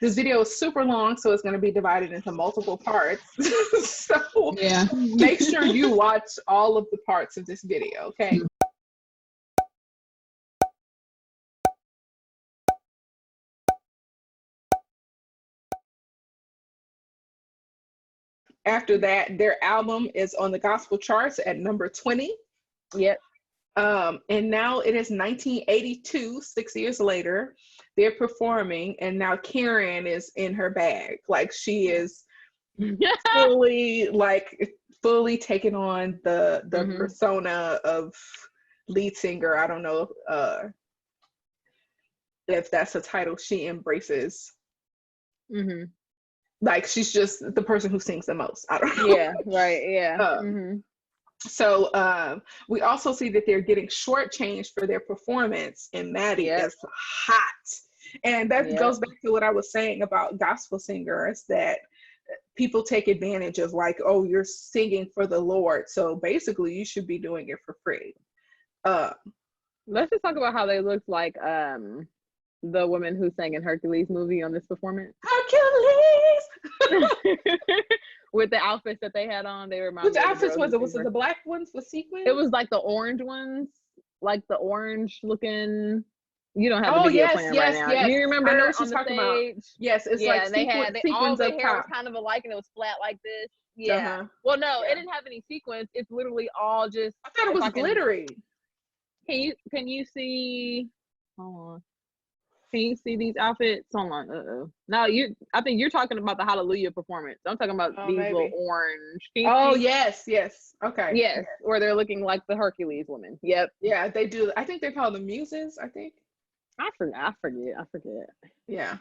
This video is super long, so it's going to be divided into multiple parts. So Yeah. make sure you watch all of the parts of this video, okay? After that, their album is on the gospel charts at number 20. Yep. And now it is 1982, 6 years later. They're performing, and now Karen is in her bag. Like, she is fully taking on the persona of lead singer. I don't know if that's a title she embraces. Like, she's just the person who sings the most. I don't know. Yeah, right. Yeah. So we also see that they're getting shortchanged for their performance, and Maddie is hot. And that goes back to what I was saying about gospel singers, that people take advantage of, like, oh, you're singing for the Lord, so basically you should be doing it for free. Let's just talk about how they looked like the woman who sang in Hercules movie on this performance. Hercules! With the outfits that they had on, they reminded me. Which outfits was it? Was it the black ones with sequins? It was like the orange ones, like the orange looking. You don't have the video playing right now. Yes. Do you remember I know what on she's the talking stage? about. Yes, it's like and they had all the hair was top. kind of alike, and it was flat like this. Yeah. Well, no, it didn't have any sequins. It's literally all just. I thought it was glittery. Can you see? Hold on. Can you see these outfits? Hold on. No, I think you're talking about the Hallelujah performance. I'm talking about these little orange. Yes. Okay. Yes, where they're looking like the Hercules woman. Yep. Yeah, they do. I think they're called the Muses, I think. I forget. Yeah.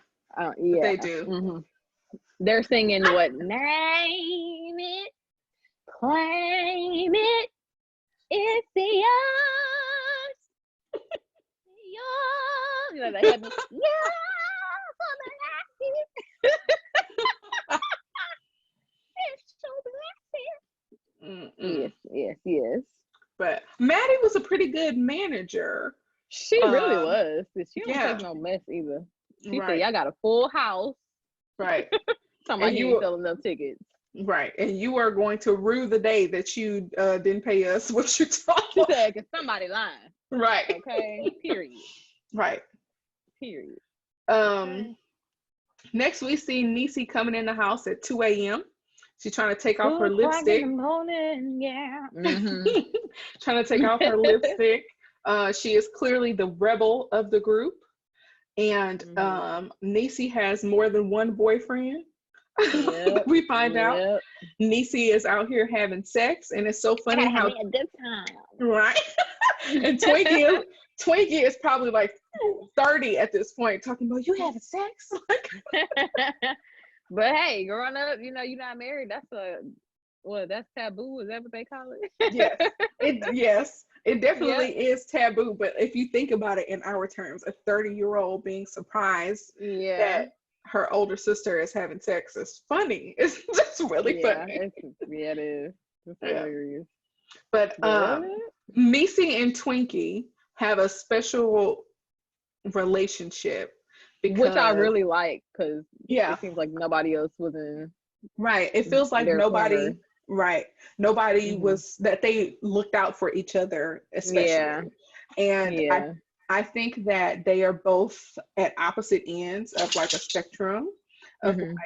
Yeah. They do. Mm-hmm. They're singing what? Name it, claim it, it's yours. Yours. You know, they had Yes. But Maddie was a pretty good manager. She really was. She don't take no mess either. She said, "Y'all got a full house." Right. Somebody you selling them tickets. Right. And you are going to rue the day that you didn't pay us what you told us. She said, "'Cause somebody lying." Right. Okay. Period. Right. Period. Next we see Niecy coming in the house at 2 a.m. She's trying to take off her lipstick. In the morning, yeah. Trying to take off her lipstick. She is clearly the rebel of the group. And Niecy has more than one boyfriend. We find out Niecy is out here having sex, and it's so funny how a good time. Right. And Twinkie is probably like 30 at this point, talking about, you having sex? But hey, growing up, you're not married. That's that's taboo. Is that what they call it? Yes. It definitely is taboo. But if you think about it in our terms, a 30-year-old being surprised that her older sister is having sex is funny. It's just really funny. It is. It's hilarious. But Niecy and Twinkie have a special relationship. Which I really like, because it seems like nobody else was in. Right. It feels like nobody. Corner. Right. Nobody was, that they looked out for each other, especially. And I think that they are both at opposite ends of like a spectrum of like,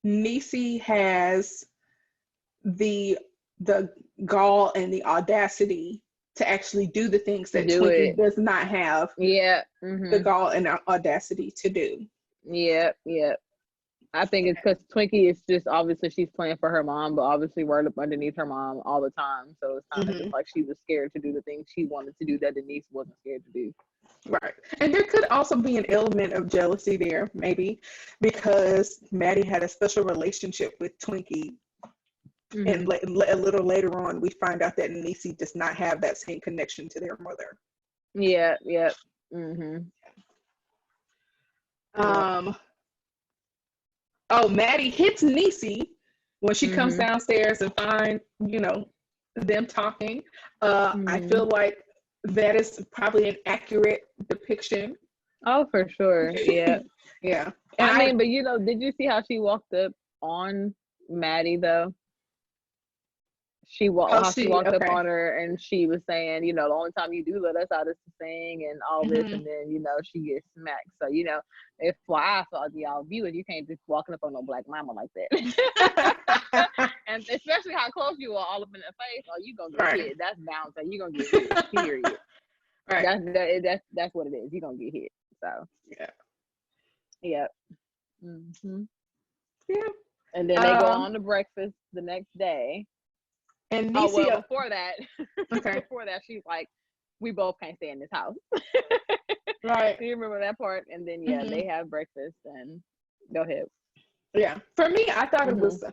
Niecy has the gall and the audacity to actually do the things that Twinkie does not have the gall and the audacity to do. I think it's because Twinkie is just, obviously she's playing for her mom, but obviously we're up underneath her mom all the time. So it's kind of just like she was scared to do the things she wanted to do that Denise wasn't scared to do. Right. And there could also be an element of jealousy there, maybe, because Maddie had a special relationship with Twinkie. And a little later on, we find out that Niecy does not have that same connection to their mother. Maddie hits Niecy when she comes downstairs and finds, them talking. I feel like that is probably an accurate depiction. Oh, for sure. Yeah. And I mean, but you know, did you see how she walked up on Maddie though? She walked up on her, and she was saying, you know, the only time you do let us out is to sing and all this, and then, you know, she gets smacked. So, you know, if I saw y'all viewers, you can't just walking up on no black mama like that. And especially how close you are, all up in the face, or you gonna get hit. That's bound. So you gonna get hit. Period. Right. That's what it is. You gonna get hit. So yeah. Yep. Mm-hmm. Yeah. And then they go on to breakfast the next day. And before that, before that, she's like, "We both can't stay in this house." Right. Do you remember that part? And then they have breakfast and go ahead. Yeah. For me, I thought it was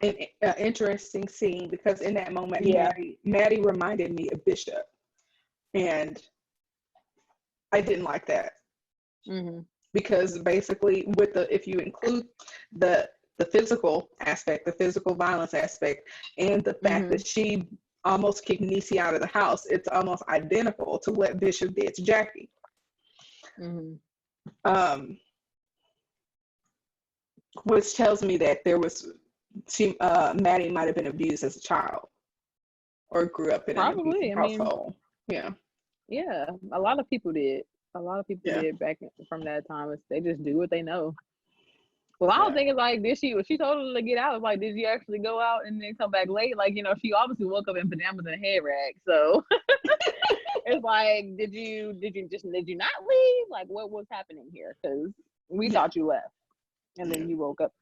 an interesting scene because in that moment, Maddie reminded me of Bishop, and I didn't like that because basically, if you include the physical aspect, the physical violence aspect, and the fact that she almost kicked Niecy out of the house, it's almost identical to what Bishop did to Jackie. Which tells me that Maddie might have been abused as a child or grew up in an abusive household. Yeah, a lot of people did. A lot of people did back from that time. They just do what they know. Well, I don't think it's like, when she told her to get out, it's like, did you actually go out and then come back late? Like, you know, she obviously woke up in pajamas and a head rag. So it's like, did you not leave? Like, what was happening here? Because we thought you left and then you woke up.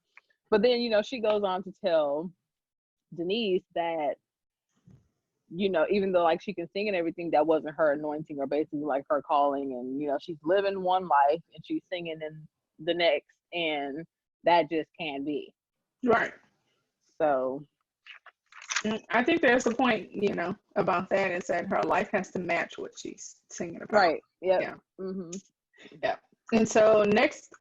But then, you know, she goes on to tell Denise that, you know, even though like she can sing and everything, that wasn't her anointing or basically like her calling. And, you know, she's living one life and she's singing in the next. And that just can't be. Right. So I think there's a point, you know, about that is that her life has to match what she's singing about. Right. Yep. Yeah. Yeah. And so next,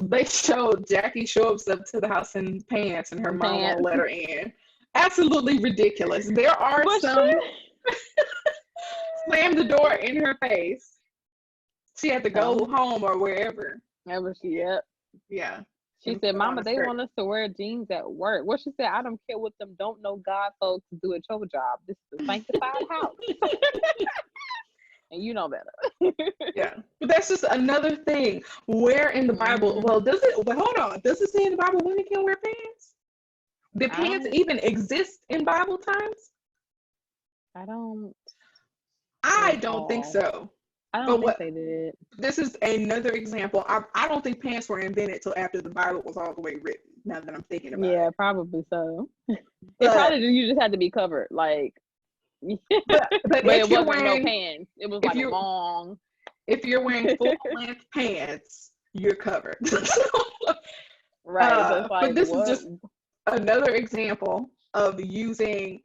they showed Jackie shows up to the house in pants and her mom won't let her in. Absolutely ridiculous. There are some slam the door in her face. She had to go home or wherever. Yeah. She said, "Mama, they want us to wear jeans at work." What she said, "I don't care what them don't know God folks do at your job. This is a sanctified house." And you know better. Yeah. But that's just another thing. Where in the Bible, hold on. Does it say in the Bible women can wear pants? Did pants even exist in Bible times? I don't think so. I don't think they did. This is another example. I don't think pants were invented till after the Bible was all the way written. Now that I'm thinking about it. Yeah, probably so. You just had to be covered, like. But it wasn't no pants. It was like long. If you're wearing full length pants, you're covered. Right. But this is just another example of using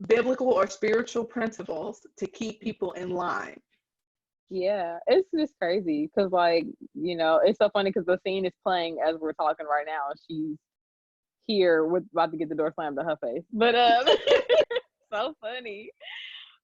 biblical or spiritual principles to keep people in line. Yeah, it's just crazy because, like, you know, it's so funny because the scene is playing as we're talking right now. She's here, about to get the door slammed in her face. But so funny.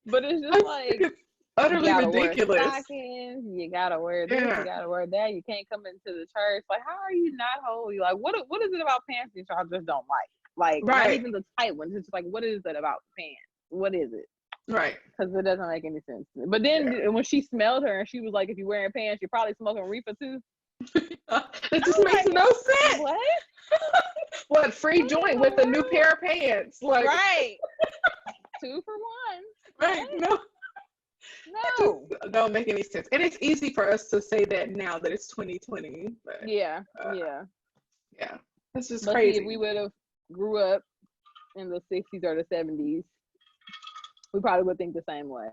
But it's just like utterly ridiculous. You gotta wear this, you gotta wear that. You can't come into the church. Like, how are you not holy? Like, what is it about pants that y'all just don't like? Like, not even the tight ones. It's just like, what is it about pants? What is it? Right. Because it doesn't make any sense. But then when she smelled her and she was like, if you're wearing pants, you're probably smoking reefer too. It just makes no sense. What? What, free joint with a new pair of pants? Like, right. 2 for 1. Right. No. It don't make any sense. And it's easy for us to say that now that it's 2020. But, yeah. It's just crazy. If we would have grew up in the 60s or the 70s, we probably would think the same way.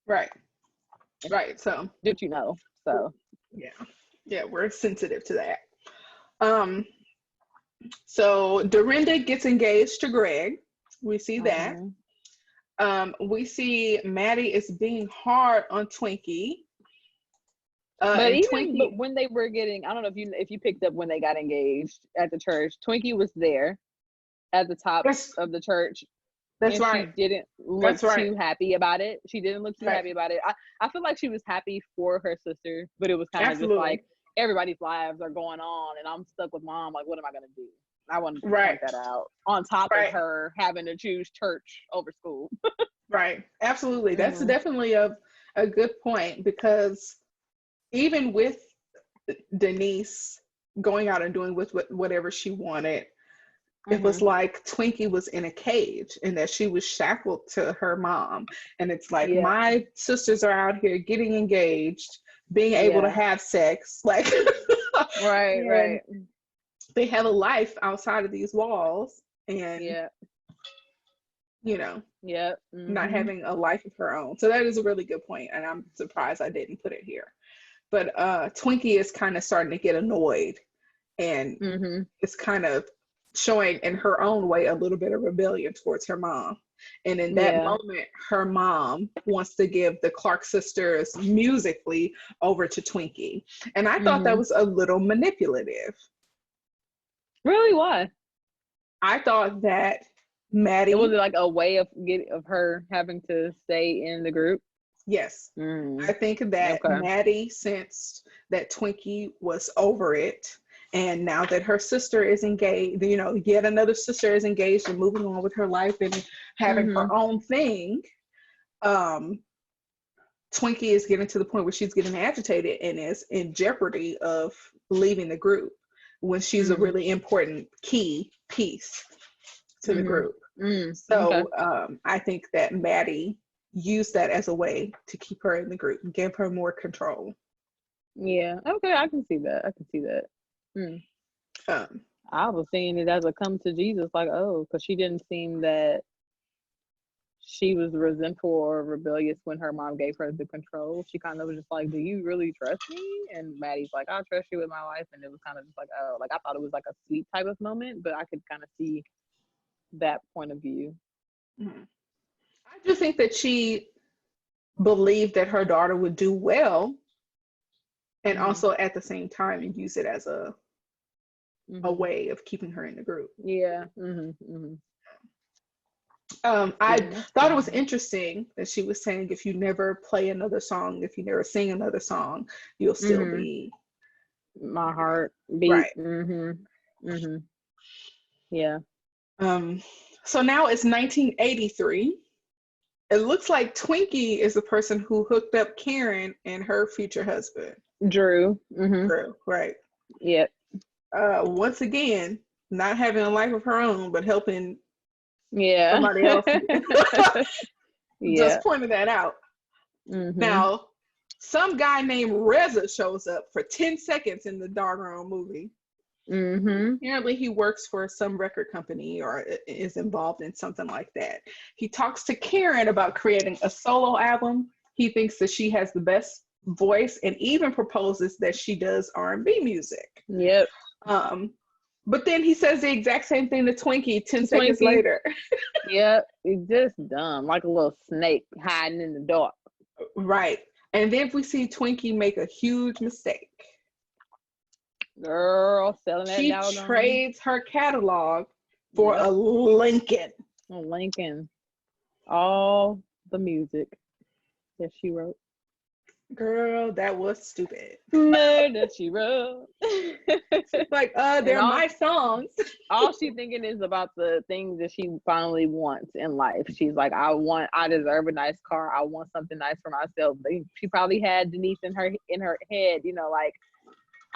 Right. So did you know? So yeah, we're sensitive to that. So Dorinda gets engaged to Greg. We see that. We see Maddie is being hard on Twinkie. But when they were getting, I don't know if you picked up when they got engaged at the church, Twinkie was there at the top of the church. That's right. She didn't look too happy about it. She didn't look too happy about it. I feel like she was happy for her sister, but it was kind of just like, everybody's lives are going on, and I'm stuck with mom. Like, what am I gonna do? I wanted to point that out. On top of her having to choose church over school. Right. Absolutely. That's definitely a good point, because even with Denise going out and doing with whatever she wanted, it was like Twinkie was in a cage and that she was shackled to her mom. And it's like, my sisters are out here getting engaged, being able to have sex. Like, right. They have a life outside of these walls, and you know, not having a life of her own. So that is a really good point, and I'm surprised I didn't put it here. But Twinkie is kind of starting to get annoyed, and it's kind of showing in her own way a little bit of rebellion towards her mom. And in that moment, her mom wants to give the Clark sisters musically over to Twinkie. And I thought that was a little manipulative. Really? Why? I thought that Maddie... It was like a way of her having to stay in the group? Yes. I think that Maddie sensed that Twinkie was over it. And now that her sister is engaged, you know, yet another sister is engaged and moving on with her life and having her own thing, Twinkie is getting to the point where she's getting agitated and is in jeopardy of leaving the group when she's a really important key piece to the group. So I think that Maddie used that as a way to keep her in the group and give her more control. Yeah. Okay. I can see that. I was seeing it as a come to Jesus, like, because she didn't seem that she was resentful or rebellious when her mom gave her the control. She kind of was just like, do you really trust me? And Maddie's like, I'll trust you with my life. And it was kind of just like, like I thought it was like a sweet type of moment, but I could kind of see that point of view. I just think that she believed that her daughter would do well, and also at the same time and use it as a way of keeping her in the group. I thought it was interesting that she was saying, if you never play another song, if you never sing another song, you'll still be my heart beat. Right. Yeah. So now it's 1983. It looks like Twinkie is the person who hooked up Karen and her future husband. Drew. Drew, right. Yep. Once again, not having a life of her own, but helping somebody else. Just pointed that out. Now, some guy named Reza shows up for 10 seconds in the doggone movie. Apparently he works for some record company or is involved in something like that. He talks to Karen about creating a solo album. He thinks that she has the best voice and even proposes that she does R&B music. Yep. But then he says the exact same thing to Twinkie 10 seconds later. Yep. He's just dumb, like a little snake hiding in the dark. Right. And then we see Twinkie make a huge mistake. Girl, selling that. She trades her catalog for a Lincoln. A Lincoln. All the music that she wrote. Girl, that was stupid. Murder she wrote. Like, they're my songs. All she's thinking is about the things that she finally wants in life. She's like, I deserve a nice car. I want something nice for myself. She probably had Denise in her head, you know, like,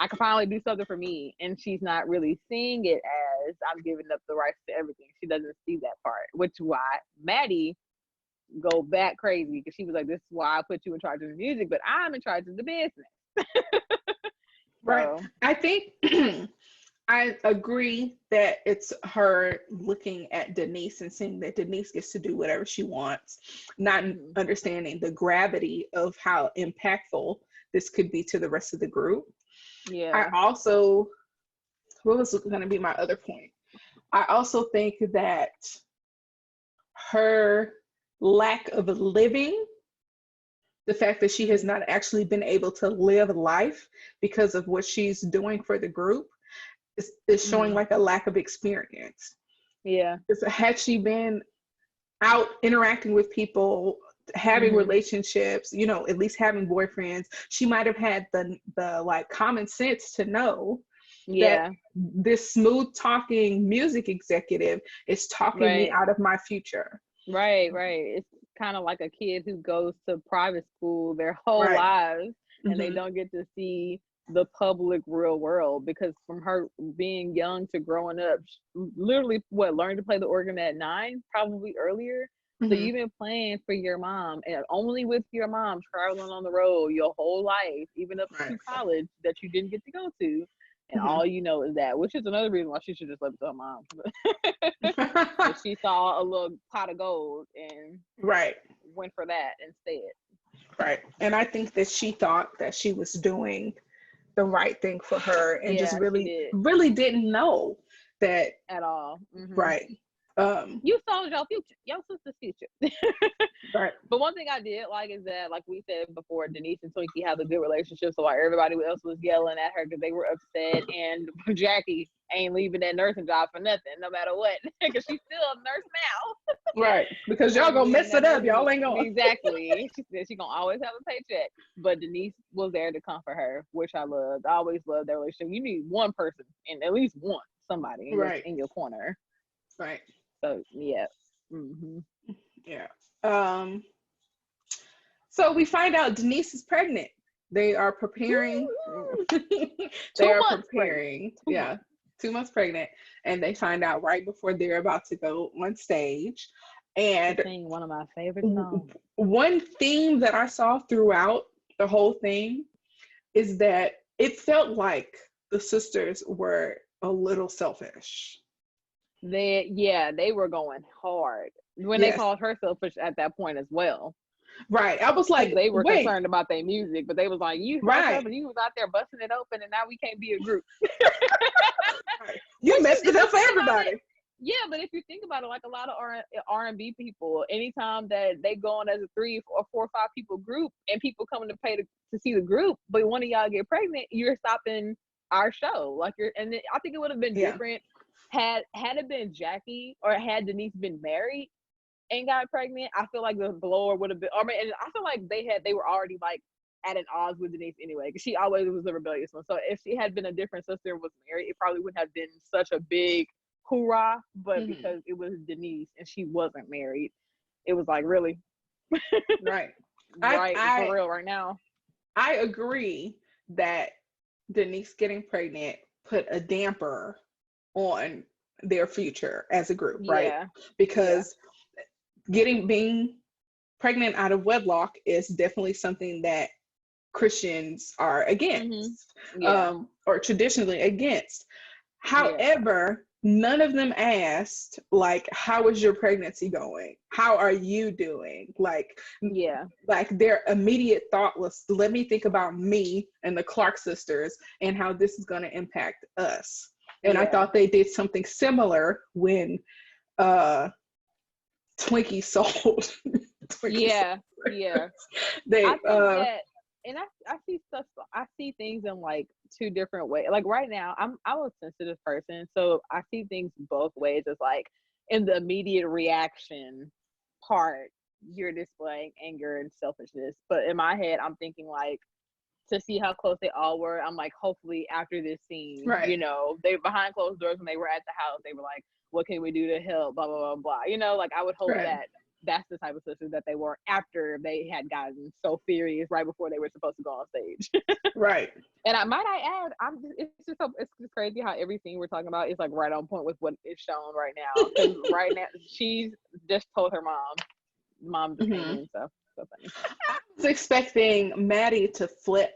I can finally do something for me. And she's not really seeing it as I'm giving up the rights to everything. She doesn't see that part, which is why Maddie go back crazy, because she was like, this is why I put you in charge of the music, but I'm in charge of the business. Right. I think I agree that it's her looking at Denise and seeing that Denise gets to do whatever she wants, not understanding the gravity of how impactful this could be to the rest of the group. Yeah. I also, what was going to be my other point? I also think that her lack of living, the fact that she has not actually been able to live life because of what she's doing for the group is showing like a lack of experience. Yeah. Had she been out interacting with people, having relationships, you know, at least having boyfriends, she might have had the like common sense to know that this smooth talking music executive is talking me out of my future. Right. It's kind of like a kid who goes to private school their whole lives and they don't get to see the public real world, because from her being young to growing up, literally learned to play the organ at 9, probably earlier. So you've been playing for your mom, and only with your mom, traveling on the road your whole life, even up to college that you didn't get to go to. And all you know is that, which is another reason why she should just left it to her mom. But she saw a little pot of gold and went for that instead. Right. And I think that she thought that she was doing the right thing for her, and just really didn't know that at all. Right. You saw your future, your sister's future. Right. But one thing I did like is that, like we said before, Denise and Twinkie have a good relationship. So while everybody else was yelling at her because they were upset, and Jackie ain't leaving that nursing job for nothing, no matter what, because she's still a nurse now. Right. Because y'all gonna mess it up. Y'all ain't gonna. Exactly. She said she's gonna always have a paycheck. But Denise was there to comfort her, which I loved. I always loved that relationship. You need one person, and at least somebody in your corner. Right. So yeah. Yeah. So we find out Denise is pregnant. They are preparing. They are preparing. Yeah. 2 months pregnant. And they find out right before they're about to go on stage. And one of my favorite songs. One theme that I saw throughout the whole thing is that it felt like the sisters were a little selfish. They were going hard when they called her selfish at that point as well. Right. I was like, they were concerned about their music, but they was like, you up and you was out there busting it open, and now we can't be a group. You messed it up for everybody. Yeah, but if you think about it, like a lot of R&B people, anytime that they go on as a 3 or 4 or 5 people group, and people coming to pay to see the group, but one of y'all get pregnant, you're stopping our show. Like I think it would have been different had it been Jackie, or had Denise been married and got pregnant. I feel like the blower would have been. I mean, and I feel like they were already like at an odds with Denise anyway, because she always was the rebellious one. So if she had been a different sister and was married, it probably wouldn't have been such a big hoorah. But because it was Denise and she wasn't married, it was like, really? Right. For real right now. I agree that Denise getting pregnant put a damper on their future as a group, right? Because being pregnant out of wedlock is definitely something that Christians are against, or traditionally against. However, none of them asked, like, how is your pregnancy going? How are you doing? Like their immediate thought was, let me think about me and the Clark sisters and how this is going to impact us. And I thought they did something similar when Twinkie sold. I think that, and I see stuff. I see things in like 2 different ways. Like right now, I'm a sensitive person, so I see things both ways. It's like in the immediate reaction part, you're displaying anger and selfishness. But in my head, I'm thinking like, to see how close they all were, I'm like, hopefully after this scene, you know, they behind closed doors when they were at the house, they were like, what can we do to help, blah, blah, blah, blah. You know, like I would hope that that's the type of sisters that they were after they had gotten so furious right before they were supposed to go on stage. Right. And I add, it's just crazy how every scene we're talking about is like right on point with what is shown right now. Because right now, she's just told her mom just came in, so funny. I was expecting Maddie to flip.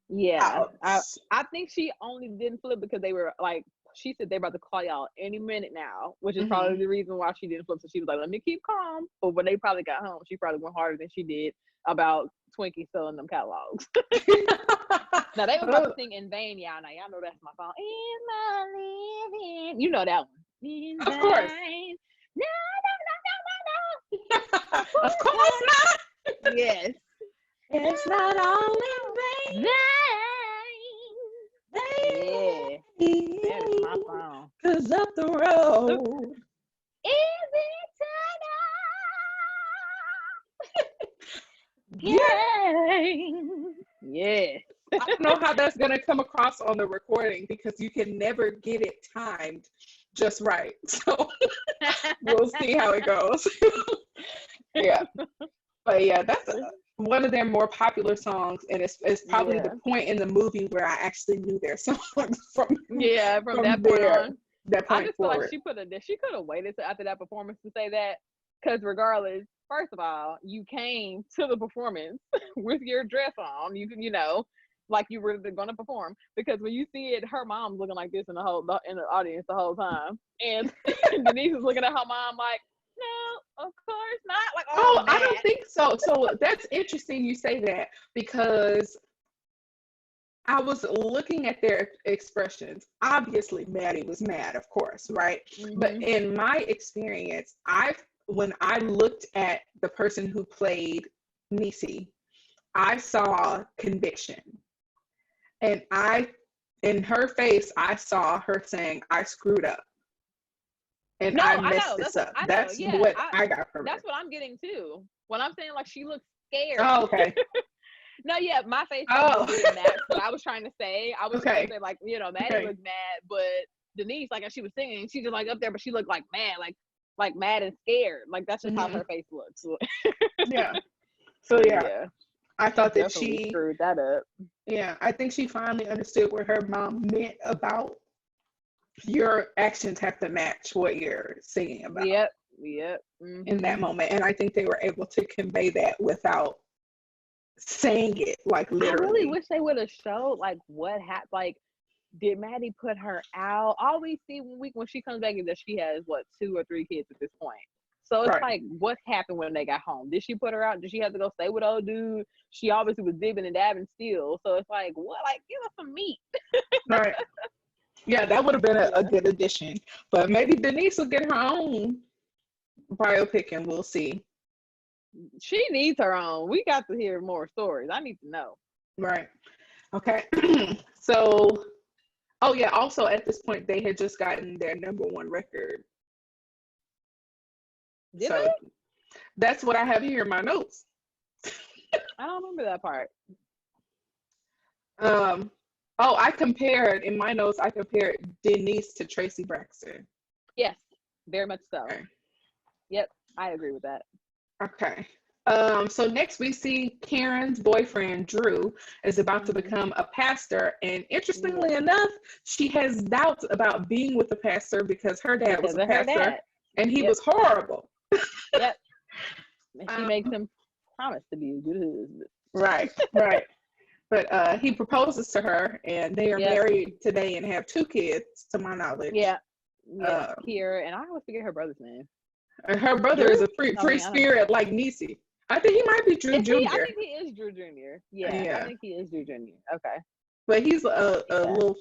Yeah, I think she only didn't flip because they were like, she said they're about to call y'all any minute now, which is probably the reason why she didn't flip. So she was like, let me keep calm. But when they probably got home, she probably went harder than she did about Twinkie selling them catalogs. Now they were about to sing In Vain, y'all. Now y'all know that's my song. In my living, you know that one. In of course. No. Of course not. Yes. It's not all in vain. Yeah. That is my song. 'Cause up the road is ring. Yeah. I don't know how that's going to come across on the recording because you can never get it timed just right. So we'll see how it goes. Yeah. But yeah, that's one of their more popular songs, and it's probably the point in the movie where I actually knew their songs from that point on. That point I just forward. feel like she could have waited till after that performance to say that, because regardless, first of all, you came to the performance with your dress on, you know, like you were going to perform, because when you see it, her mom's looking like this in the audience the whole time, and Denise is looking at her mom like, no, of course not. Like, I don't think so. So that's interesting you say that, because I was looking at their expressions. Obviously, Maddie was mad, of course, right? Mm-hmm. But in my experience, when I looked at the person who played Niecy, I saw conviction. And in her face, I saw her saying, I screwed up. And I messed this up. That's what I got from her. That's what I'm getting too. When I'm saying like she looks scared. Oh, okay. No, yeah, my face was doing that. What I was trying to say. I was trying to say, like, you know, Maddie looked mad, but Denise, like as she was singing, she just like up there, but she looked like mad, like mad and scared. Like that's just how her face looks. Yeah. So yeah. I thought that she screwed that up. Yeah, I think she finally understood what her mom meant about your actions have to match what you're singing about. Yep. Mm-hmm. In that moment. And I think they were able to convey that without saying it, like literally. I really wish they would have showed like what happened. Like, did Maddie put her out? All we see when she comes back is that she has 2 or 3 kids at this point. So it's like, what happened when they got home? Did she put her out? Did she have to go stay with old dude? She obviously was dibbing and dabbing still. So it's like, what? Like, give us some meat. Right. Yeah, that would have been a good addition. But maybe Denise will get her own biopic and we'll see. She needs her own. We got to hear more stories. I need to know. Right. Okay. So, also at this point, they had just gotten their #1 record. Did they? That's what I have here in my notes. I don't remember that part. I compared Denise to Tracy Braxton. Yes, very much so. Okay. Yep, I agree with that. Okay. So next we see Karen's boyfriend, Drew, is about to become a pastor. And interestingly enough, she has doubts about being with the pastor because her dad was a pastor and he was horrible. Yep. And she makes him promise to be a good husband. Right. But he proposes to her and they are married today and have 2 kids, to my knowledge. Yeah. Here, and I always forget her brother's name. Her brother is a free spirit like Niecy. I think he might be Drew Jr. I think he is Drew Jr. Yeah, I think he is Drew Jr. Okay. But he's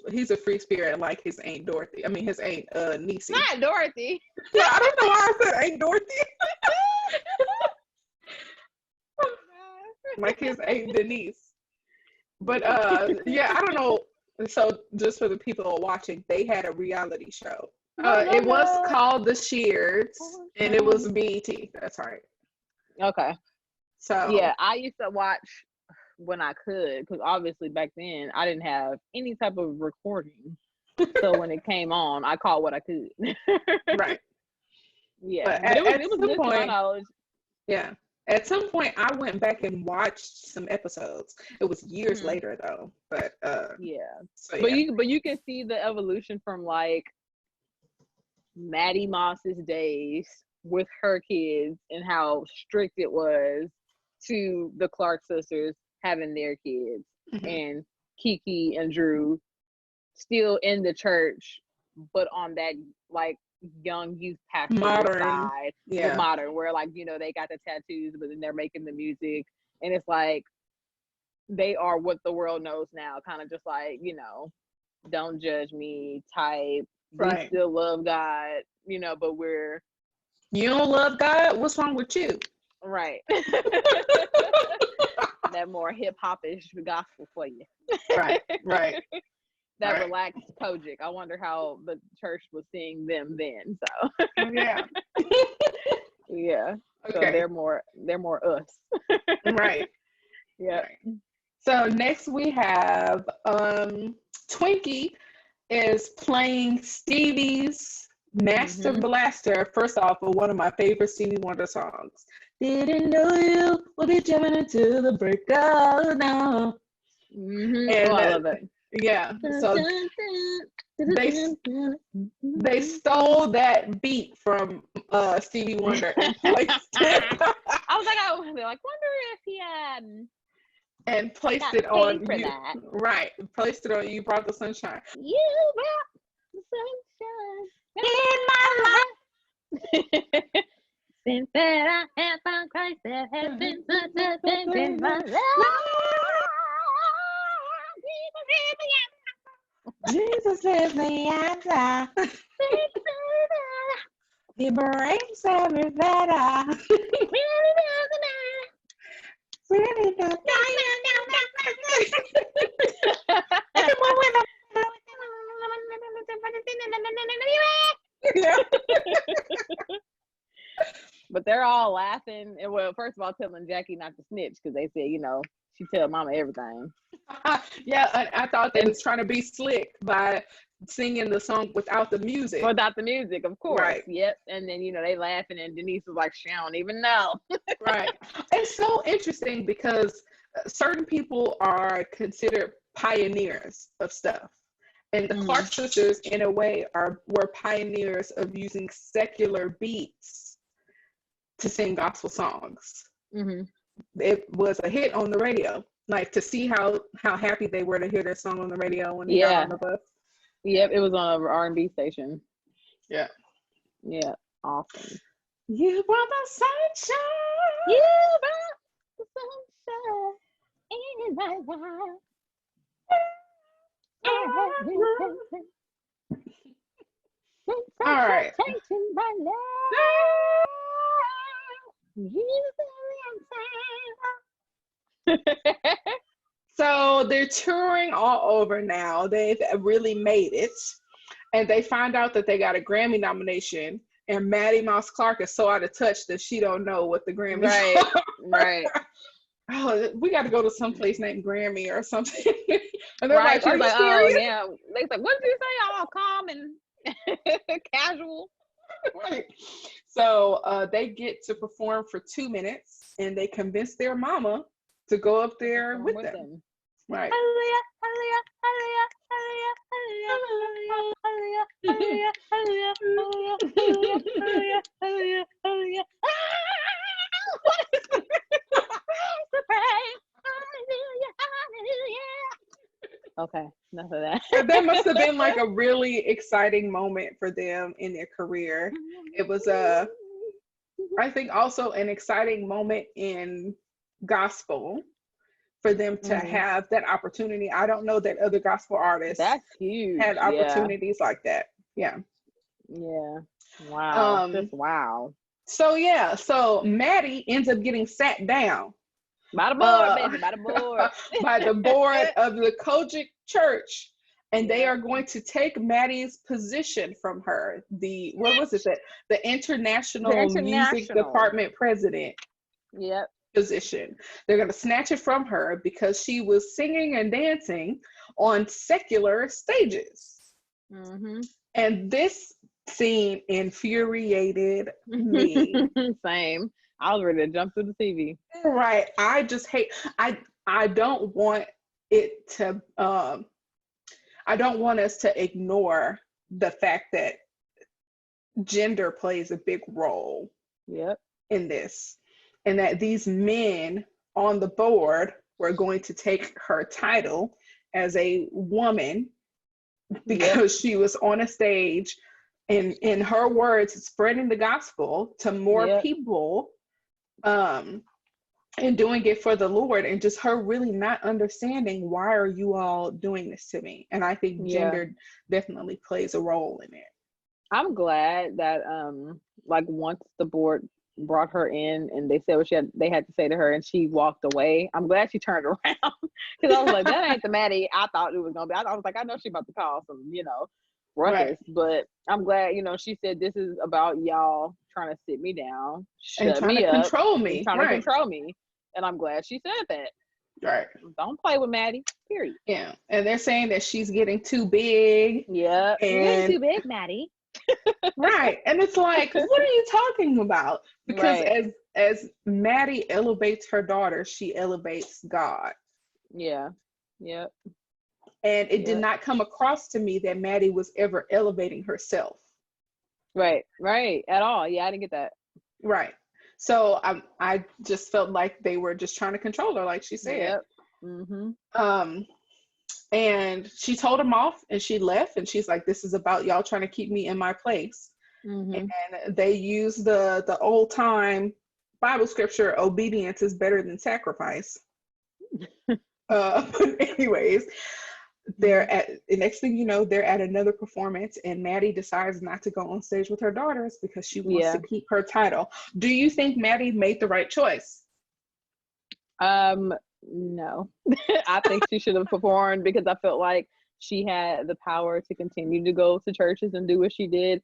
he's a free spirit like his Aunt Dorothy. I mean his Aunt Niecy. Not Dorothy. Yeah, I don't know why I said Aunt Dorothy. Like his Aunt Denise. But I don't know. So just for the people watching, they had a reality show. It was called The Sheards, and it was BET. That's right. Okay. So yeah, I used to watch when I could, because obviously back then I didn't have any type of recording. So when it came on, I caught what I could. Right. Yeah. But it was good to my knowledge. Yeah. At some point, I went back and watched some episodes. It was years later, though. But But you can see the evolution from like Maddie Moss's days with her kids and how strict it was to the Clark sisters having their kids, and Kiki and Drew still in the church, but on that like young youth pastor side, modern, where like, you know, they got the tattoos, but then they're making the music, and it's like they are what the world knows now, kind of just like, you know, don't judge me type. We still love God, you know, but you don't love God? What's wrong with you? Right. That more hip-hop-ish gospel for you. Right. That relaxed Kojic. I wonder how the church was seeing them then. So yeah. Yeah. Okay. So they're more us. Right. Yeah. Right. So next we have Twinkie is playing Stevie's Master Blaster. First off, one of my favorite Stevie Wonder songs. Didn't know you would be jamming into the break of dawn. And I love it. Yeah. So they stole that beat from Stevie Wonder and placed it. I was like, wonder if he had and placed it on for you. That. Right. Placed it on You Brought the Sunshine. You brought the sunshine in my life. Since that I have found Christ, there has been such a change in my life. Jesus is the answer. He brings every better. Really does. But they're all laughing. And well, first of all, telling Jackie not to snitch because they said, she tell Mama everything. Yeah, I thought they was trying to be slick by singing the song without the music. Without the music, of course. Right. Yep. And then, they laughing and Denise was like, she don't even know. Right. It's so interesting because certain people are considered pioneers of stuff. And the Clark sisters, in a way, were pioneers of using secular beats to sing gospel songs. Mm-hmm. It was a hit on the radio. Like, to see how happy they were to hear their song on the radio when they got on the bus. Yep, it was on an R&B station. Yeah. Yeah, awesome. You brought the sunshine. You brought the sunshine in my life. All right. So they're touring all over now. They've really made it. And they find out that they got a Grammy nomination. And Maddie Moss Clark is so out of touch that she don't know what the Grammys are. Right. Oh, we got to go to some place named Grammy or something. And they're right. like, are you serious? Oh, yeah. They like, what did you say? All calm and casual. Right. So they get to perform for 2 minutes, and they convince their mama to go up there with them. Right. Okay, enough of that. That must have been like a really exciting moment for them in their career. It was I think also an exciting moment in gospel for them to have that opportunity. I don't know that other gospel artists that's huge had opportunities like that. Yeah. Wow. Just wow. So Maddie ends up getting sat down by the board, baby, by the board. by the board of the Kojic Church. And they are going to take Maddie's position from her. The International Music Department president. Yep. Position. They're going to snatch it from her because she was singing and dancing on secular stages. Mm-hmm. And this scene infuriated me. Same. I was ready to jump through the TV. Right. I just hate. I don't want it to. I don't want us to ignore the fact that gender plays a big role. Yep. In this. And that these men on the board were going to take her title as a woman because she was on a stage and, in her words, spreading the gospel to more people and doing it for the Lord, and just her really not understanding, why are you all doing this to me? And I think gender definitely plays a role in it. I'm glad that once the board brought her in and they said what they had to say to her and she walked away, I'm glad she turned around because I was like, that ain't the Maddie I thought it was gonna be. I was like, I know she about to call some ruckus, but I'm glad she said, this is about y'all trying to sit me down, shut me up, control me, trying to control me. And I'm glad she said that. Right. Don't play with Maddie. Period. Yeah, and they're saying that she's getting too big. Yeah, you're getting too big, Maddie. Right, and it's like, what are you talking about? Because as Maddie elevates her daughter, she elevates God. Yeah. Yep. And it did not come across to me that Maddie was ever elevating herself. Right. At all. Yeah, I didn't get that. Right. So I just felt like they were just trying to control her, like she said. Yep. Mm-hmm. And she told him off and she left, and she's like, this is about y'all trying to keep me in my place. Mm-hmm. And they use the old time Bible scripture, obedience is better than sacrifice. But anyways, they're at the next thing you know, they're at another performance, and Maddie decides not to go on stage with her daughters because she wants to keep her title. Do you think Maddie made the right choice? No. I think she should have performed because I felt like she had the power to continue to go to churches and do what she did.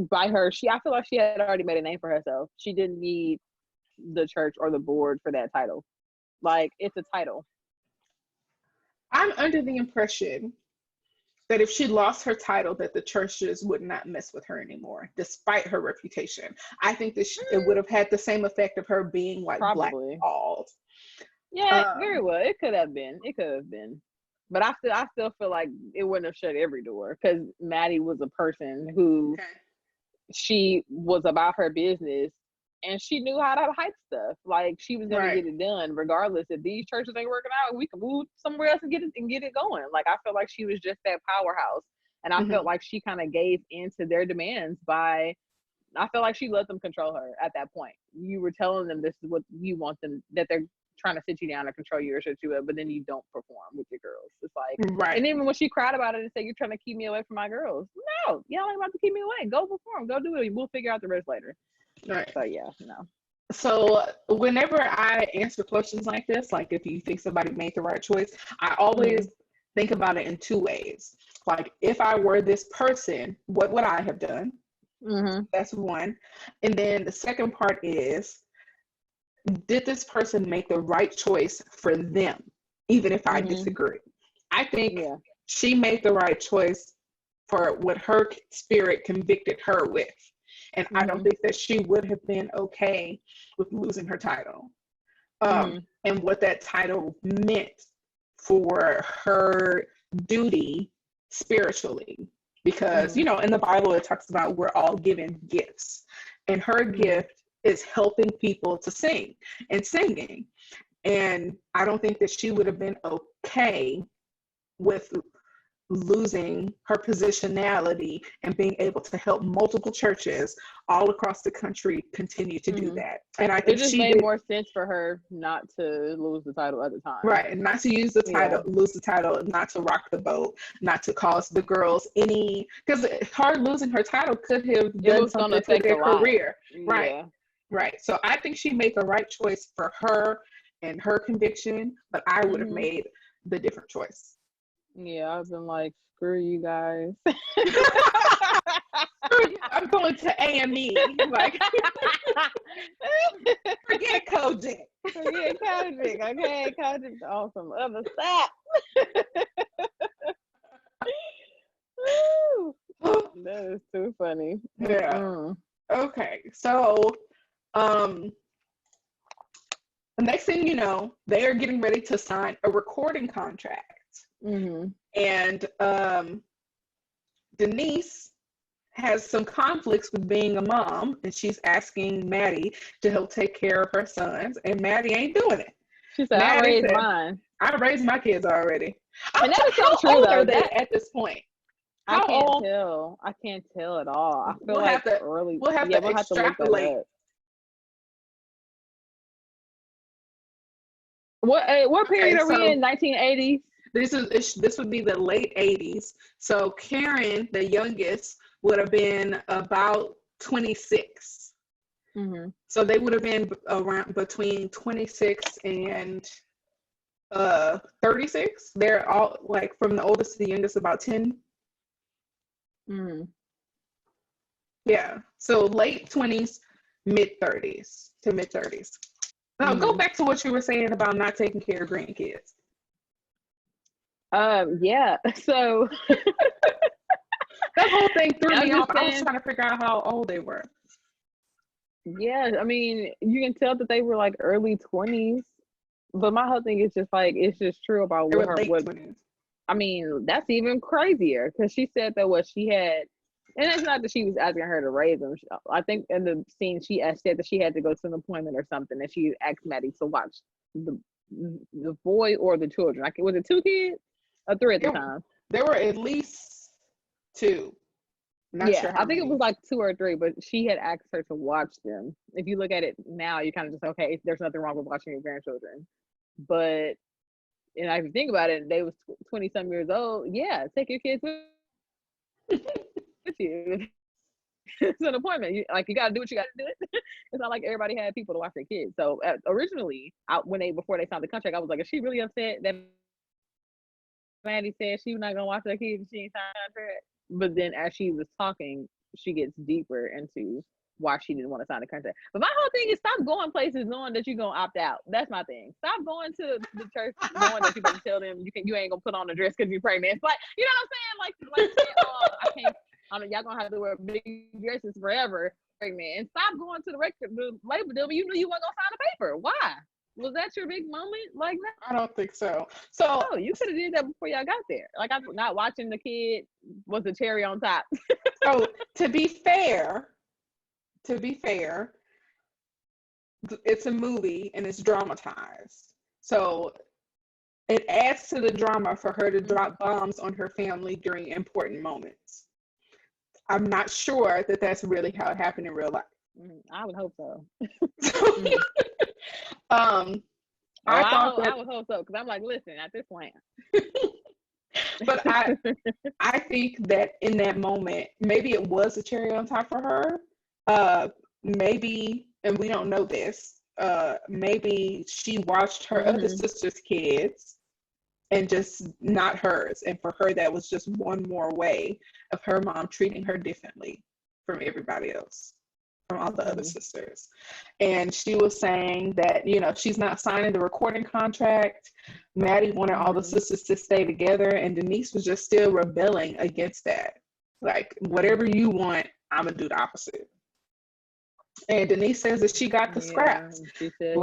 By her, I feel like she had already made a name for herself. She didn't need the church or the board for that title. Like, it's a title. I'm under the impression that if she lost her title, that the churches would not mess with her anymore, despite her reputation. I think that it would have had the same effect of her being like blackballed. Yeah, very well. It could have been. But I still feel like it wouldn't have shut every door because Maddie was a person who she was about her business and she knew how to hype stuff. Like, she was gonna get it done regardless. If these churches ain't working out, we can move somewhere else and get it going. Like, I felt like she was just that powerhouse, and I felt like she kind of gave into their demands I felt like she let them control her at that point. You were telling them this is what you want them, that they're trying to sit you down and control you or shut you up, but then you don't perform with your girls. It's like, and even when she cried about it and said, you're trying to keep me away from my girls. No, y'all ain't about to keep me away. Go perform. Go do it. We'll figure out the rest later. Right. So yeah, no. So whenever I answer questions like this, like if you think somebody made the right choice, I always think about it in two ways. Like, if I were this person, what would I have done? That's one. And then the second part is, did this person make the right choice for them, even if I disagree? I think she made the right choice for what her spirit convicted her with. And I don't think that she would have been okay with losing her title. And what that title meant for her duty spiritually. Because, you know, in the Bible, it talks about we're all given gifts. And her gift is helping people to sing and singing. And I don't think that she would have been okay with losing her positionality and being able to help multiple churches all across the country continue to do that. And I think it just made more sense for her not to lose the title at the time. Right. And not to use the title, lose the title, not to rock the boat, not to cause the girls any, because her losing her title could have done something to their career. Right. Yeah. Right. So I think she made the right choice for her and her conviction, but I would have made the different choice. Yeah, I've been like, screw you guys. I'm going to AME. Like, forget Kojic. Forget Kojic. Okay, Kojic's awesome. Other side. That is too funny. Yeah. Okay. So, the next thing you know, they are getting ready to sign a recording contract. And Denise has some conflicts with being a mom, and she's asking Maddie to help take care of her sons, and Maddie ain't doing it. She said, I raised mine. I raised my kids already. And that is so true, though. At this point? I can't tell. I can't tell at all. I feel like early. We'll have to extrapolate. What period are we in? 1980s? This would be the late 80s. So Karen, the youngest, would have been about 26. So they would have been around between 26 and 36. They're all like from the oldest to the youngest, about 10. Yeah. So late 20s, mid 30s to mid 30s. Now go back to what you were saying about not taking care of grandkids. Yeah. So that whole thing threw me off. I was trying to figure out how old they were. Yeah, I mean, you can tell that they were like early 20s. But my whole thing is just like, it's just true about what her, late 20s. I mean, that's even crazier because she said that what she had, and it's not that she was asking her to raise them. I think in the scene she said that she had to go to an appointment or something, and she asked Maddie to watch the boy or the children. Like, was it 2 kids or 3 at the time? There were at least 2. Not sure I think it was like 2 or 3, but she had asked her to watch them. If you look at it now, you kind of just, okay, there's nothing wrong with watching your grandchildren. But, and if you think about it, they was 20-some years old. Yeah, take your kids with you. It's an appointment. You got to do what you got to do. It's not like everybody had people to watch their kids. So originally, before they signed the contract, I was like, is she really upset that Maddie said she was not going to watch her kids and she ain't signed a contract? But then as she was talking, she gets deeper into why she didn't want to sign the contract. But my whole thing is stop going places knowing that you're going to opt out. That's my thing. Stop going to the church knowing that you're going to tell them you ain't going to put on a dress because you're pregnant. It's like, you know what I'm saying? Like oh, I can't, y'all going to have to wear big dresses forever pregnant. And stop going to the labor deal, but you knew you weren't going to sign a paper. Why? Was that your big moment like that? I don't think so. So you could have did that before y'all got there. Like, I'm not watching the kid was the cherry on top. So to be fair, it's a movie and it's dramatized. So it adds to the drama for her to drop bombs on her family during important moments. I'm not sure that that's really how it happened in real life. I would hope so. I would hope so, because I'm like, listen, at this point. But I think that in that moment, maybe it was a cherry on top for her. Maybe, and we don't know this, maybe she watched her other sister's kids and just not hers. And for her, that was just one more way of her mom treating her differently from everybody else, from all the other sisters. And she was saying that, she's not signing the recording contract. Maddie wanted all the sisters to stay together, and Denise was just still rebelling against that. Like, whatever you want, I'm going to do the opposite. And Denise says that she got the scraps. She said,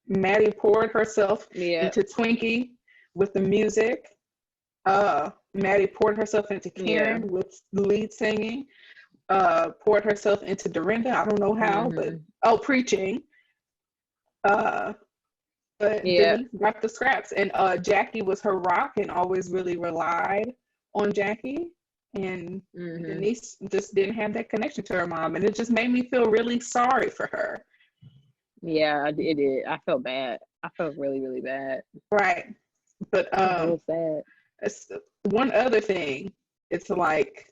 Maddie poured herself into Twinkie with the music. Maddie poured herself into Karen with the lead singing. Poured herself into Dorinda. I don't know how, but preaching. But Denise got the scraps, and Jackie was her rock and always really relied on Jackie. And Denise just didn't have that connection to her mom, and it just made me feel really sorry for her. Yeah, it did. I felt bad. I felt really, really bad. Right, but so sad. It's one other thing. It's like,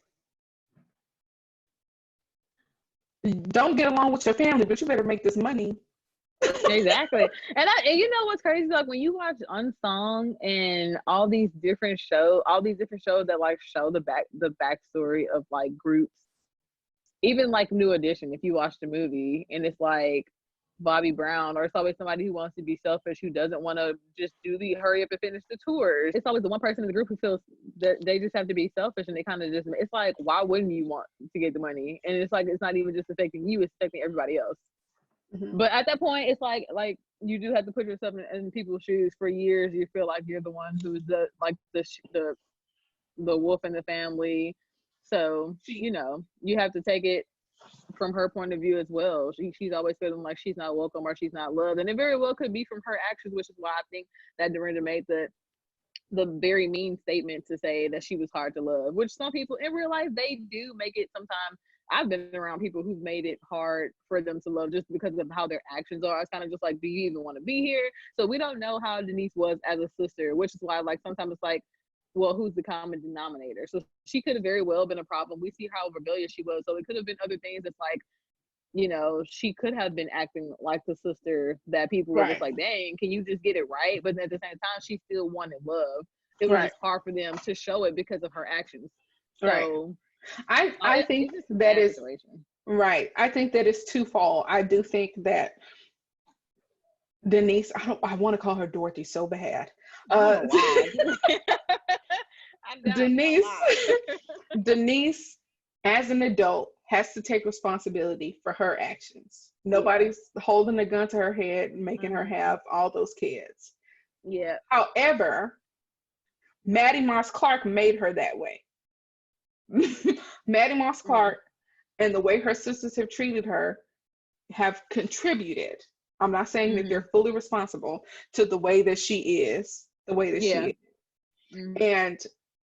don't get along with your family, but you better make this money. Exactly. And you know what's crazy? Like, when you watch Unsung and all these different shows that like show the backstory of like groups, even like New Edition, if you watch the movie, and it's like Bobby Brown, or it's always somebody who wants to be selfish, who doesn't want to just hurry up and finish the tours. It's always the one person in the group who feels that they just have to be selfish, and they kind of it's like, why wouldn't you want to get the money? And it's like, it's not even just affecting you, it's affecting everybody else. But at that point, it's like you do have to put yourself in people's shoes. For years, you feel like you're the one who's the wolf in the family. So, you have to take it from her point of view as well. She's always feeling like she's not welcome or she's not loved. And it very well could be from her actions, which is why I think that Dorinda made the very mean statement to say that she was hard to love, which some people in real life, they do make it sometimes. I've been around people who've made it hard for them to love just because of how their actions are. It's kind of just like, do you even want to be here? So we don't know how Denise was as a sister, which is why like sometimes it's like, well, who's the common denominator? So she could have very well been a problem. We see how rebellious she was. So it could have been other things that's like, she could have been acting like the sister that people were just like, dang, can you just get it right? But at the same time, she still wanted love. It was just hard for them to show it because of her actions. So I think that is right. I think that is twofold. I do think that Denise, I want to call her Dorothy so bad. I don't know why. Denise, Denise, as an adult, has to take responsibility for her actions. Nobody's holding a gun to her head and making her have all those kids. Yeah. However, Maddie Moss Clark made her that way. Maddie Moss Clark and the way her sisters have treated her have contributed. I'm not saying that they're fully responsible to the way that she is, the way that she is. And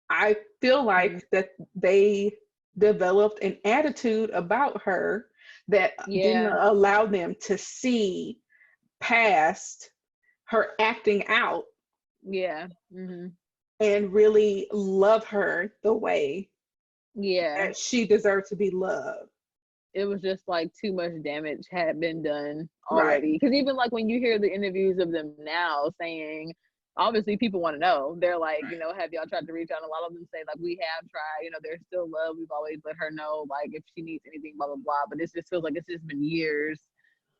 I feel like that they developed an attitude about her that didn't allow them to see past her acting out. Yeah. And really love her the way that she deserved to be loved. It was just like too much damage had been done already. Because even like when you hear the interviews of them now saying, obviously people want to know, they're like, you know, have y'all tried to reach out? And a lot of them say like, we have tried, you know, there's still love. We've always let her know like if she needs anything, blah, blah, blah. But it just feels like it's just been years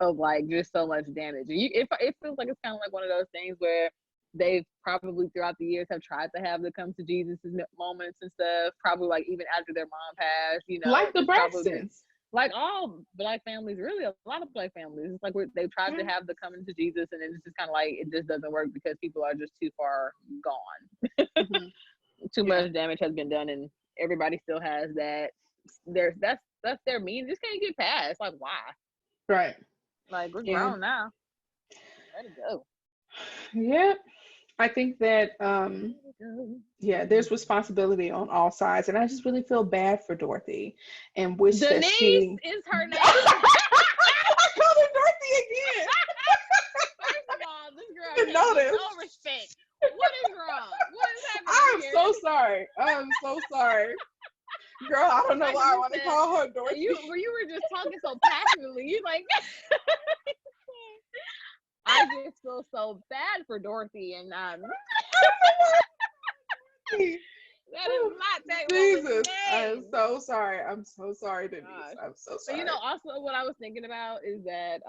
of like just so much damage. And it feels like it's kind of like one of those things where they've probably throughout the years have tried to have the come to Jesus moments and stuff, probably like even after their mom passed, you know. Like the Braxtons. Like all Black families, really a lot of Black families. It's like they've tried to have the coming to Jesus, and it's just kind of like it just doesn't work because people are just too far gone. Too much damage has been done, and everybody still has that. That's their mean. Just can't get past. Like why? Right. Like we're grown now. Let it go. Yep. I think that there's responsibility on all sides, and I just really feel bad for Dorothy and wish Denise that she is her name. I called her Dorothy again. First of all, this girl has no respect. What is wrong? What is happening? I'm so sorry. I'm so sorry. Girl, I don't know why I want to call her Dorothy. You were just talking so passionately. You like I just feel so bad for Dorothy, and that is not that Jesus. I'm so sorry. I'm so sorry, Denise. I'm so sorry. So you know, also what I was thinking about is that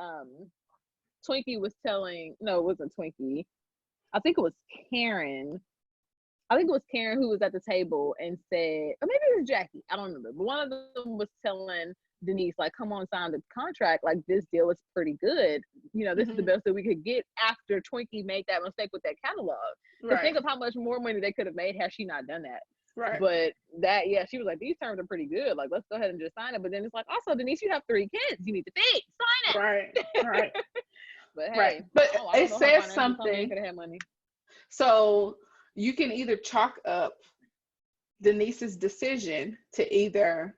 Twinkie was telling, no, it wasn't Twinkie. I think it was Karen. I think it was Karen who was at the table and said, or maybe it was Jackie. I don't remember. But one of them was telling Denise, like, come on, sign the contract. Like, this deal is pretty good. You know, this is the best that we could get after Twinkie made that mistake with that catalog. Right. Think of how much more money they could have made had she not done that. Right. But she was like, these terms are pretty good. Like, let's go ahead and just sign it. But then it's like, also, Denise, you have 3 kids. You need to feed. Sign it. Right. But hey. Right. But it says something. Could have had money. So you can either chalk up Denise's decision to either,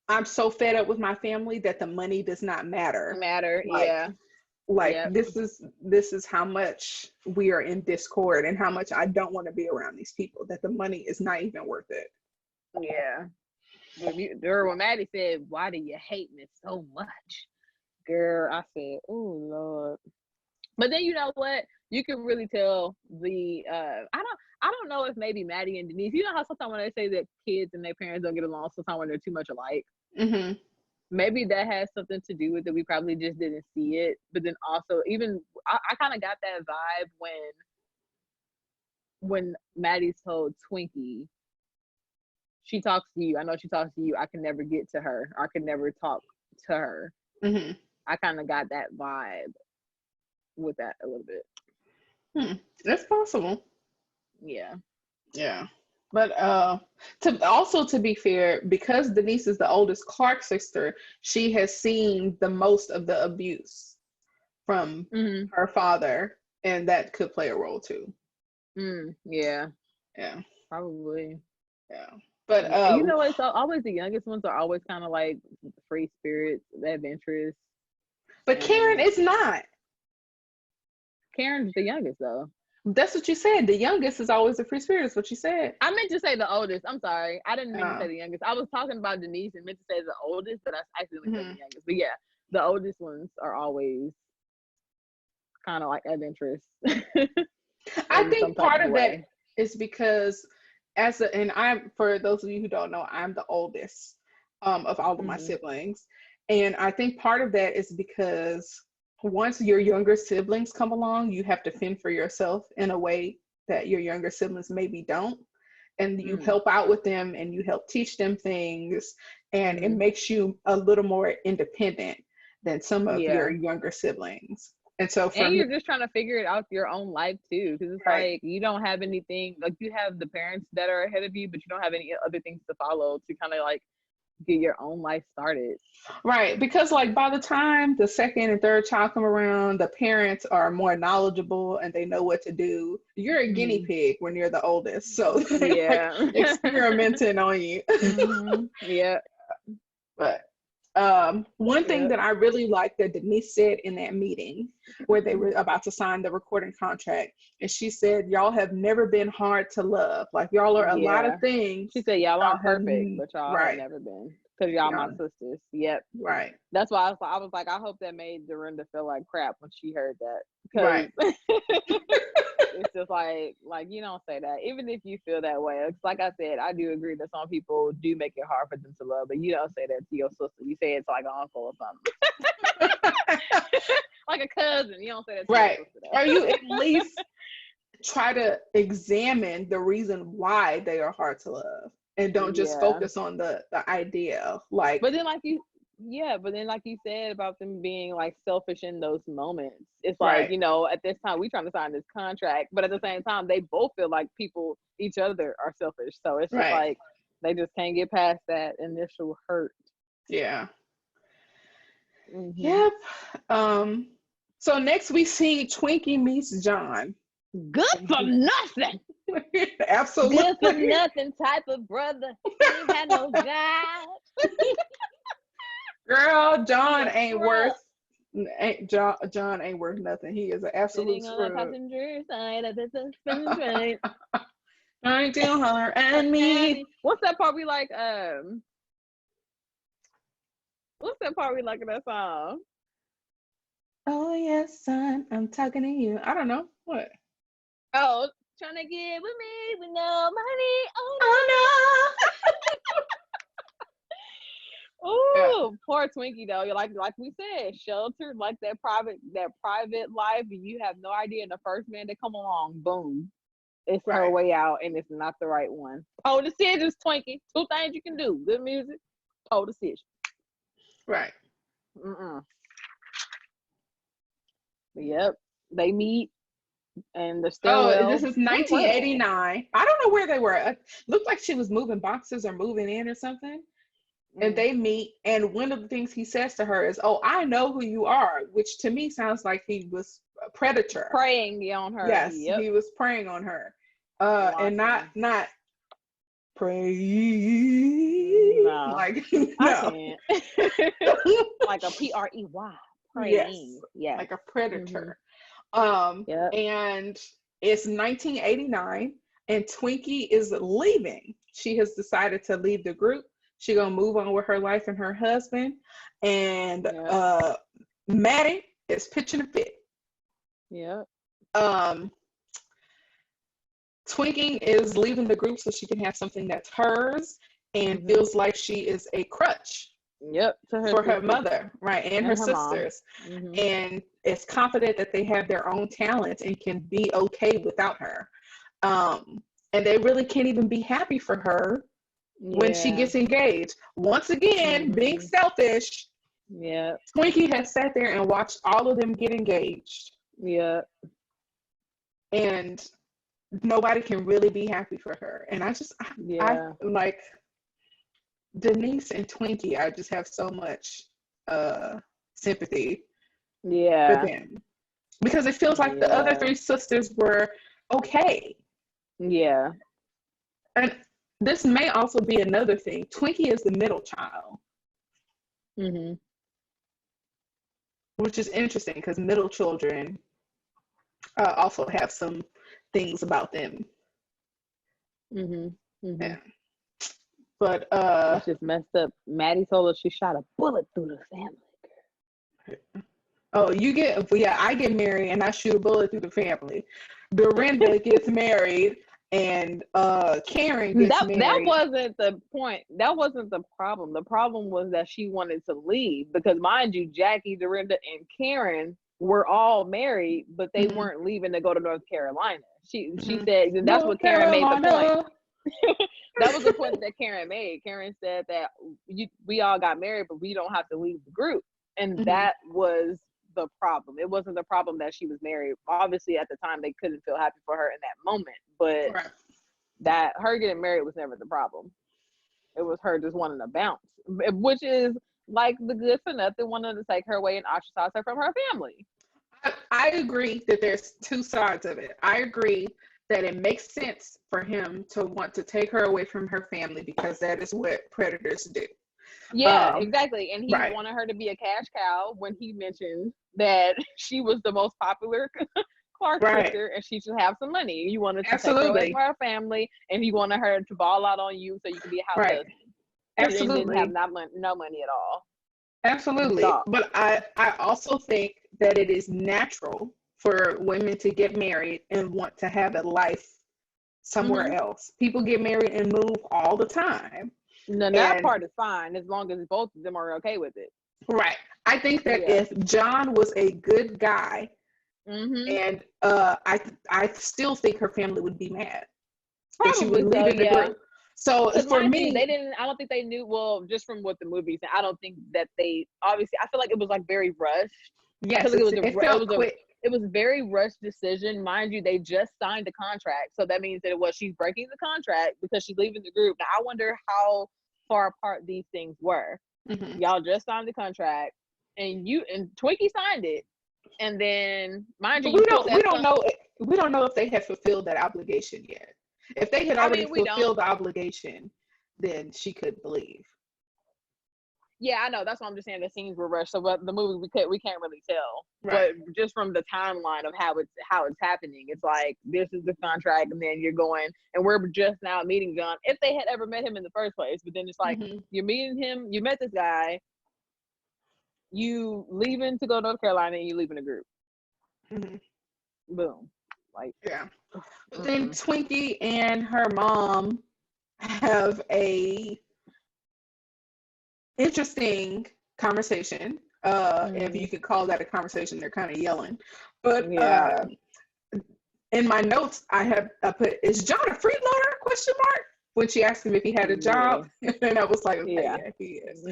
I'm so fed up with my family that the money does not matter. This is how much we are in discord and how much I don't want to be around these people, that the money is not even worth it. Yeah. When Maddie said, why do you hate me so much? Girl, I said, oh Lord. But then you know what? You can really tell I don't know if maybe Maddie and Denise, you know how sometimes when they say that kids and their parents don't get along, sometimes when they're too much alike. Maybe that has something to do with it. We probably just didn't see it. But then also, even I kind of got that vibe when Maddie told Twinkie, she talks to you. I know she talks to you. I can never get to her. I can never talk to her. I kind of got that vibe with that a little bit. That's possible. Yeah. But to be fair, because Denise is the oldest Clark sister, she has seen the most of the abuse from her father, and that could play a role too. Yeah, probably. Yeah, but you know, it's always the youngest ones are always kind of like free spirits, adventurous. But Karen is not. Karen's the youngest though. That's what you said. The youngest is always a free spirit. That's what you said. I meant to say the oldest. I'm sorry. I didn't mean to say the youngest. I was talking about Denise and meant to say the oldest, but I accidentally said the youngest. But yeah, the oldest ones are always kind of like adventurous. I think part of that is because for those of you who don't know, I'm the oldest of all of my siblings. And I think part of that is because once your younger siblings come along, you have to fend for yourself in a way that your younger siblings maybe don't. And you help out with them and you help teach them things, and it makes you a little more independent than some of your younger siblings. And so you're just trying to figure it out your own life too, because it's like you don't have anything, like you have the parents that are ahead of you, but you don't have any other things to follow to kind of like get your own life started. Right, because like by the time the second and third child come around, the parents are more knowledgeable and they know what to do. You're a guinea pig when you're the oldest, so they're like experimenting on you. Yeah. But one thing that I really liked that Denise said in that meeting where they were about to sign the recording contract, and she said, y'all have never been hard to love. Like y'all are a lot of things. She said y'all aren't perfect, but y'all have never been. Because y'all my sisters. Yep. Right. That's why I was like, I hope that made Dorinda feel like crap when she heard that. Because it's just like you don't say that. Even if you feel that way. It's like I said, I do agree that some people do make it hard for them to love, but you don't say that to your sister. You say it's like an uncle or something. Like a cousin. You don't say that to your sister. Though. Or you at least try to examine the reason why they are hard to love. And don't just focus on the idea, like. But then, like you said about them being like selfish in those moments, it's like you know, at this time we trying to sign this contract, but at the same time they both feel like each other are selfish. So it's just like they just can't get past that initial hurt. Yeah. Yep. So next we see Twinkie meets John. Good for nothing. Absolutely. Good for nothing type of brother. He ain't had no job. Girl, John ain't worth nothing. He is an absolute screw. Sitting on the passenger side of the suspension train. Trying to holler at me. What's that part we like? What's that part we like in that song? Oh yes, son, I'm talking to you. I don't know what. Oh, trying to get with me with no money. Oh no. Oh, poor Twinkie though. Like we said, sheltered, like that private life. You have no idea. And the first man that come along, boom, it's her way out, and it's not the right one. Pole decisions, Twinkie. 2 things you can do: good music, pole decision. Right. Yep. They meet. And the stairwell. Oh, this is 1989. I don't know where they were. It looked like she was moving boxes or moving in or something. And they meet, and one of the things he says to her is, "Oh, I know who you are," which to me sounds like he was a predator. Preying on her. Yes, he was preying on her. And not prey. No. Like I can't. Like a prey. Preying. Yes. Like a predator. And it's 1989 and Twinkie is leaving. She has decided to leave the group. She's gonna move on with her life and her husband. And Maddie is pitching a fit. Twinkie is leaving the group so she can have something that's hers and feels like she is a crutch. For her mother, and her sisters, and is confident that they have their own talents and can be okay without her. And they really can't even be happy for her when she gets engaged. Once again, being selfish. Twinkie has sat there and watched all of them get engaged. And nobody can really be happy for her. And I like Denise and Twinkie, I just have so much sympathy for them. Because it feels like the other 3 sisters were okay. And this may also be another thing. Twinkie is the middle child. Which is interesting because middle children also have some things about them. Yeah. But it's just messed up. Maddie told her she shot a bullet through the family. Oh, I get married and I shoot a bullet through the family. Dorinda gets married and Karen gets married. That wasn't the point. That wasn't the problem. The problem was that she wanted to leave because, mind you, Jackie, Dorinda, and Karen were all married, but they weren't leaving to go to North Carolina. She said, and that's what Karen made the point. That was the point that Karen made. Karen said that we all got married, but we don't have to leave the group. And that was the problem. It wasn't the problem that she was married. Obviously, at the time, they couldn't feel happy for her in that moment. But that her getting married was never the problem. It was her just wanting to bounce, which is like the good for nothing, wanting to take her away and ostracize her from her family. I agree that there's two sides of it. I agree that it makes sense for him to want to take her away from her family because that is what predators do. Yeah, exactly. And he wanted her to be a cash cow when he mentioned that she was the most popular Clark sister and she should have some money. You wanted to take her away from her family, and he wanted her to ball out on you so you could be a house husband. Absolutely. And didn't have no money at all. Absolutely. But I also think that it is natural for women to get married and want to have a life somewhere else. People get married and move all the time. No, that part is fine as long as both of them are okay with it. Right. I think that if John was a good guy, and I still think her family would be mad that she was leaving the group. So for me, they didn't. I don't think they knew. Well, just from what the movie said, I don't think that they obviously. I feel like it was like very rushed. Yes, it was a very rushed decision. Mind you, they just signed the contract, so that means that she's breaking the contract because she's leaving the group. Now I wonder how far apart these things were. Y'all just signed the contract, and Twinkie signed it, and then mind you, we don't know if they had fulfilled that obligation yet. If they had already fulfilled the obligation, then she could believe. Yeah, I know. That's what I'm just saying. The scenes were rushed, so the movie we can't really tell. Right. But just from the timeline of how it's happening, it's like this is the contract, and then you're going, and we're just now meeting John. If they had ever met him in the first place, but then it's like you're meeting him, you met this guy, you leaving to go to North Carolina, and you leaving the group. Boom. Like But then Twinkie and her mom have a interesting conversation. If you could call that a conversation, they're kind of yelling. But in my notes, I put, "Is John a freeloader?" When she asked him if he had a job, and I was like, "Okay, yeah he is."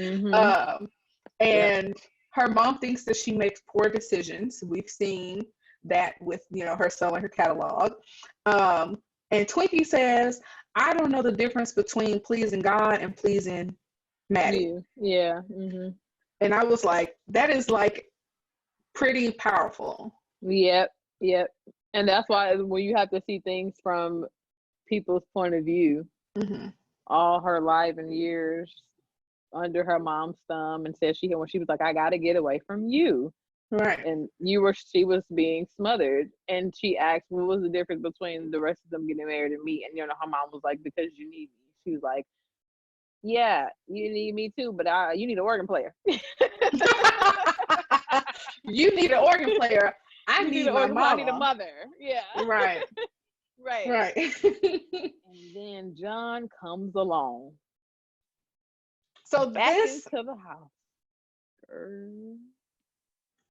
And her mom thinks that she makes poor decisions. We've seen that with her selling her catalog. And Twinkie says, "I don't know the difference between pleasing God and pleasing Maddie." And I was like, that is like pretty powerful. Yep. And that's why when you have to see things from people's point of view, all her life and years under her mom's thumb, and said when she was like, "I gotta get away from you." Right. And she was being smothered, and she asked what was the difference between the rest of them getting married and me, and her mom was like, "Because you need me." She was like, "Yeah, you need me too, but you need an organ player." You need an organ player. I need my mama. I need a mother. Yeah. Right. Right. And then John comes along. So back into the house.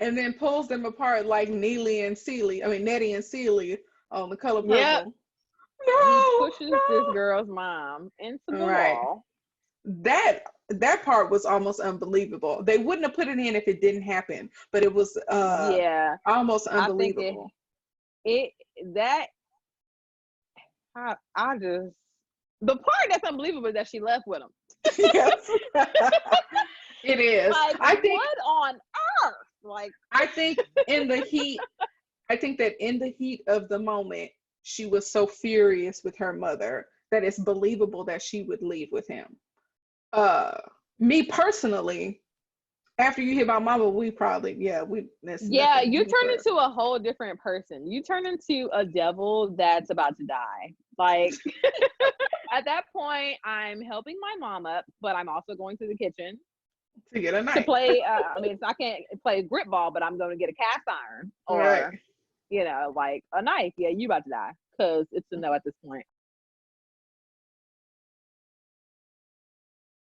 And then pulls them apart like Nettie and Celie on The Color Purple. Yep. No, he pushes this girl's mom into the wall. That part was almost unbelievable. They wouldn't have put it in if it didn't happen, but it was almost unbelievable. The part that's unbelievable is that she left with him. Yes. It is. Like, I think, what on earth? Like, I think in the heat of the moment, she was so furious with her mother that it's believable that she would leave with him. Me personally, after you hit my mama, you turn into a whole different person. You turn into a devil that's about to die. Like, at that point, I'm helping my mom up, but I'm also going to the kitchen to get a knife. To play, I can't play grip ball, but I'm going to get a cast iron or, like a knife. Yeah, you about to die because it's a no at this point.